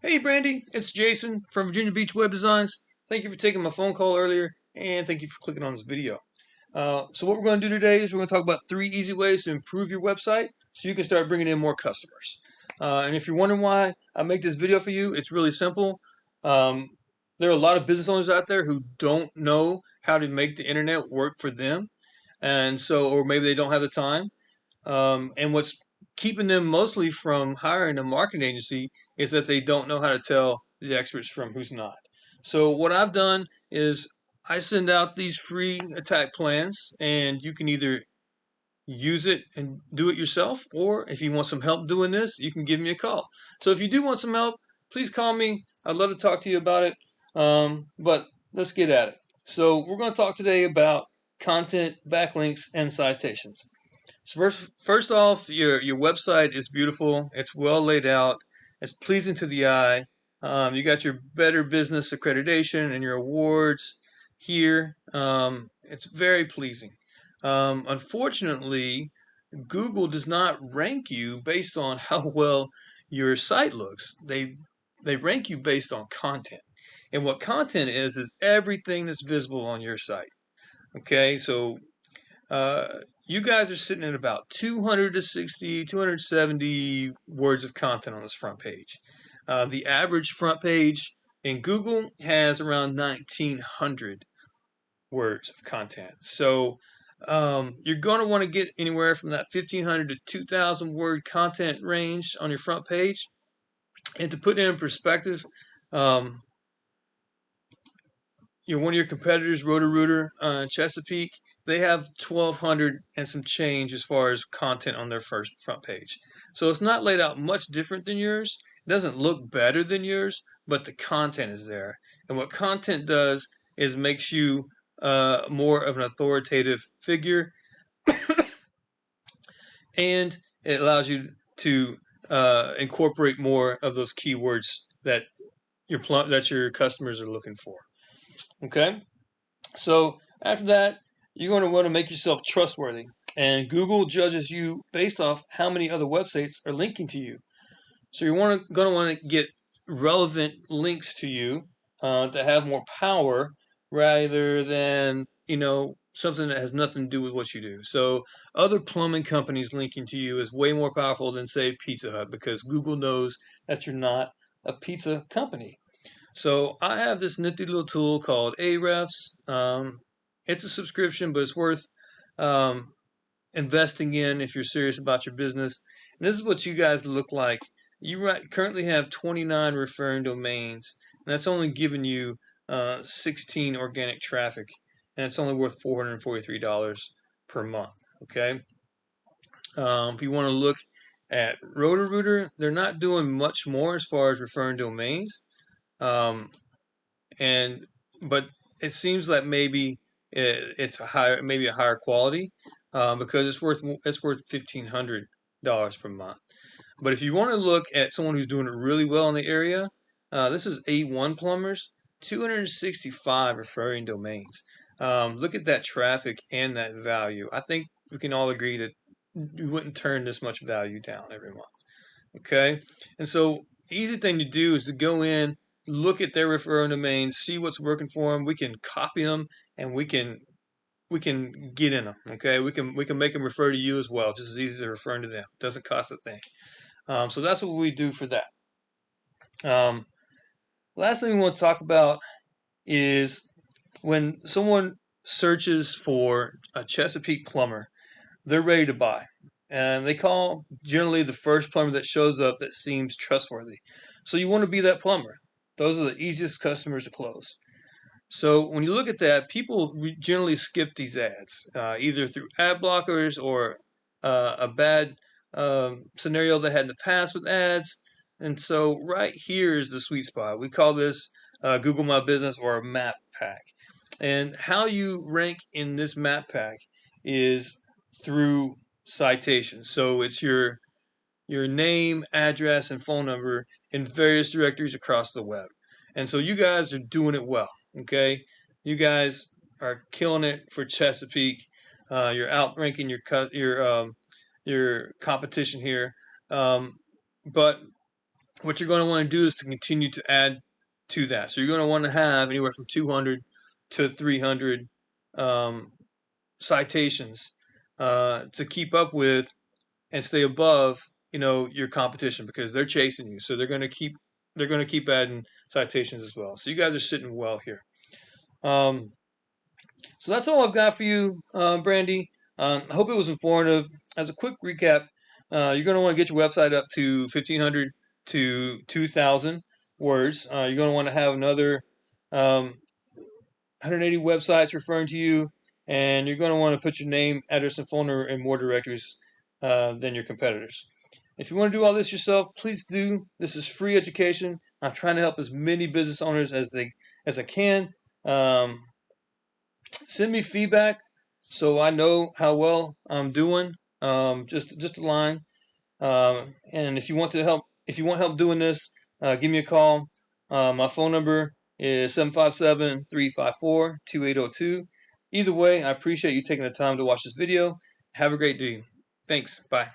Hey, Brandy, it's Jason from Virginia Beach Web Designs. Thank you for taking my phone call earlier, and thank you for clicking on this video. So what we're going to do today is we're going to talk about 3 easy ways to improve your website so you can start bringing in more customers. And if you're wondering why I make this video for you, it's really simple. Um, there are a lot of business owners out there who don't know how to make the internet work for them, and so, or maybe they don't have the time. And what's keeping them mostly from hiring a marketing agency is that they don't know how to tell the experts from who's not. So what I've done is I send out these free attack plans, and you can either use it and do it yourself, or if you want some help doing this, you can give me a call. So if you do want some help, please call me. I'd love to talk to you about it. But let's get at it. So we're going to talk today about content, backlinks, and citations. So first off, your website is beautiful. It's well laid out. It's pleasing to the eye. You got your Better Business accreditation and your awards here. It's very pleasing. Unfortunately, Google does not rank you based on how well your site looks. They rank you based on content, and what content is everything that's visible on your site. Okay, so you guys are sitting at about 260, 270 words of content on this front page. The average front page in Google has around 1900 words of content. So you're going to want to get anywhere from that 1500 to 2000 word content range on your front page. And to put it in perspective, um, one of your competitors, Roto-Rooter, Chesapeake, they have 1,200 and some change as far as content on their first front page. So it's not laid out much different than yours. It doesn't look better than yours, but the content is there. And what content does is makes you more of an authoritative figure, and it allows you to incorporate more of those keywords that your customers are looking for. Okay. So after that, you're going to want to make yourself trustworthy. And Google judges you based off how many other websites are linking to you. So you're going to want to get relevant links to you that have more power rather than, something that has nothing to do with what you do. So other plumbing companies linking to you is way more powerful than, say, Pizza Hut, because Google knows that you're not a pizza company. So I have this nifty little tool called Ahrefs. It's a subscription, but it's worth um, investing in if you're serious about your business. And this is what you guys look like. You currently have 29 referring domains, and that's only giving you 16 organic traffic, and it's only worth $443 per month. Okay. If you want to look at Roto-Rooter, they're not doing much more as far as referring domains. Um, and but it seems like maybe it's maybe a higher quality because it's worth $1,500 per month. But if you want to look at someone who's doing it really well in the area, this is A1 Plumbers, 265 referring domains. Look at that traffic and that value. I think we can all agree that you wouldn't turn this much value down every month. Okay, and so easy thing to do is to go in, look at their referral domains, see what's working for them. We can copy them, and we can get in them. Okay, we can make them refer to you as well, just as easy as referring to them. Doesn't cost a thing. So that's what we do for that. Um, Last thing we want to talk about is when someone searches for a Chesapeake plumber, they're ready to buy. And they call generally the first plumber that shows up that seems trustworthy. So you want to be that plumber. Those are the easiest customers to close. So when you look at that, people generally skip these ads, either through ad blockers or a bad scenario they had in the past with ads. And so right here is the sweet spot. We call this Google My Business or a map pack. And how you rank in this map pack is through citations. So it's your name, address, and phone number in various directories across the web. And so you guys are doing it well. Okay, you guys are killing it for Chesapeake. You're outranking your competition here. But what you're going to want to do is to continue to add to that. So you're going to want to have anywhere from 200 to 300 citations to keep up with and stay above, your competition, because they're chasing you. So they're going to keep adding citations as well. So you guys are sitting well here. So that's all I've got for you, Brandy. I hope it was informative. As a quick recap, you're going to want to get your website up to 1,500 to 2,000 words. You're going to want to have another 180 websites referring to you, and you're going to want to put your name, address, and phone number in more directories than your competitors. If you want to do all this yourself, please do. This is free education. I'm trying to help as many business owners as I can. Send me feedback so I know how well I'm doing. Just a line. And if you want help doing this, give me a call. My phone number is 757-354-2802. Either way, I appreciate you taking the time to watch this video. Have a great day. Thanks. Bye.